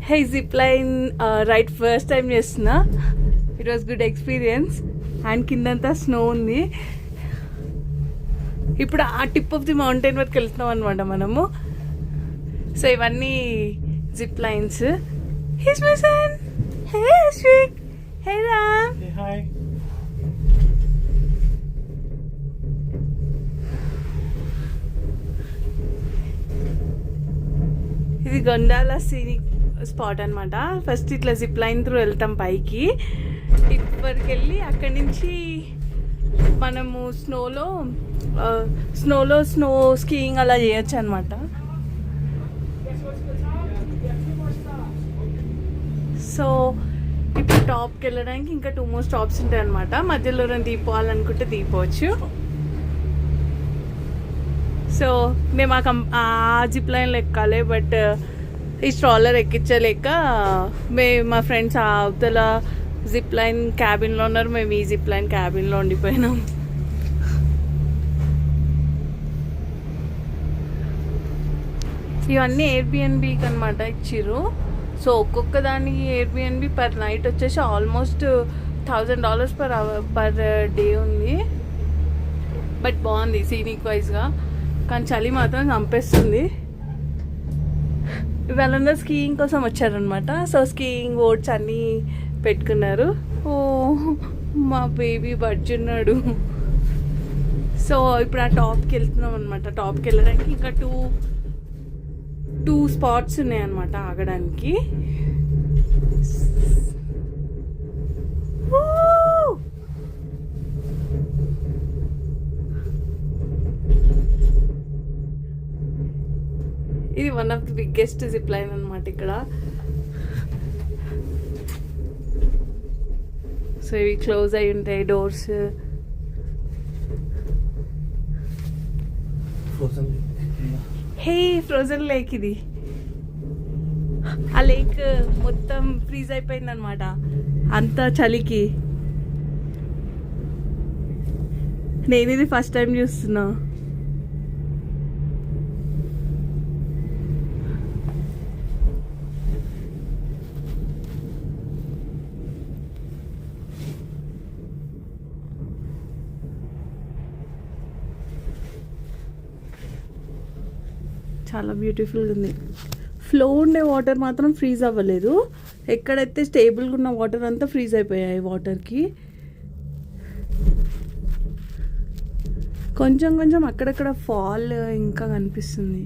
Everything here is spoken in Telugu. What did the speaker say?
High zip line ride first time చేస్తున్నా. It was good experience. And కిందంతా స్నో ఉంది. ఇప్పుడు ఆ టిప్ ఆఫ్ ది మౌంటైన్ వరకు వెళ్తున్నాం అనమాట మనము. సో ఇవన్నీ zip lines. His my son. Hey Ashwik. Hey Ram. Hi. ఇది గొండాల సీనిక్ స్పాట్ అనమాట. ఫస్ట్ ఇట్లా జిప్ లైన్ త్రూ వెళ్తాం పైకి. ఇప్పటికి వెళ్ళి అక్కడి నుంచి మనము స్నో స్కీయింగ్ అలా చేయొచ్చు అనమాట. సో ఇప్పుడు టాప్కి వెళ్ళడానికి ఇంకా 2 more స్టాప్స్ ఉంటాయి అనమాట. మధ్యలో దిగిపోవాలనుకుంటే దిగిపోవచ్చు. సో మేము ఆ జిప్ లైన్లో ఎక్కాలి, బట్ ఈ స్ట్రాలర్ ఎక్కించలేక మా ఫ్రెండ్స్ ఆ అవతల జిప్ లైన్ క్యాబిన్లో ఉన్నారు. మేము ఈ జిప్ లైన్ క్యాబిన్లో ఉండిపోయినాం. ఇవన్నీ ఎయిర్బిఎన్బికి అనమాట ఇచ్చిర్రు. సో ఒక్కొక్క దానికి ఎయిర్బిఎన్బి పర్ నైట్ వచ్చేసి ఆల్మోస్ట్ $1,000 పర్ డే ఉంది. బట్ బాగుంది సీనిక్ వైజ్గా. కానీ చలి మాత్రం చంపేస్తుంది. వాళ్ళందరూ స్కీయింగ్ కోసం వచ్చారనమాట. సో స్కీయింగ్ బోర్డ్స్ అన్నీ పెట్టుకున్నారు. ఓ మా బేబీ బడ్జున్నాడు. సో ఇప్పుడు ఆ టాప్కి వెళ్తున్నాం అనమాట. టాప్కి వెళ్ళడానికి ఇంకా టూ స్పాట్స్ ఉన్నాయన్నమాట ఆగడానికి. ఇది one of the biggest zip line అనమాట ఇక్కడ. సో ఇవి క్లోజ్ అయి ఉంటాయి డోర్స్. హే ఫ్రోజన్ లేక్ ఇది. ఆ లేక్ మొత్తం ఫ్రీజ్ అయిపోయింది అనమాట అంత చలికి. నేను ఇది ఫస్ట్ టైం చూస్తున్నా. చాలా బ్యూటిఫుల్గా ఉంది. ఫ్లో ఉండే వాటర్ మాత్రం ఫ్రీజ్ అవ్వలేదు. ఎక్కడైతే స్టేబుల్గా ఉన్న వాటర్ అంతా ఫ్రీజ్ అయిపోయాయి వాటర్కి. కొంచెం అక్కడక్కడ ఫాల్ ఇంకా కనిపిస్తుంది.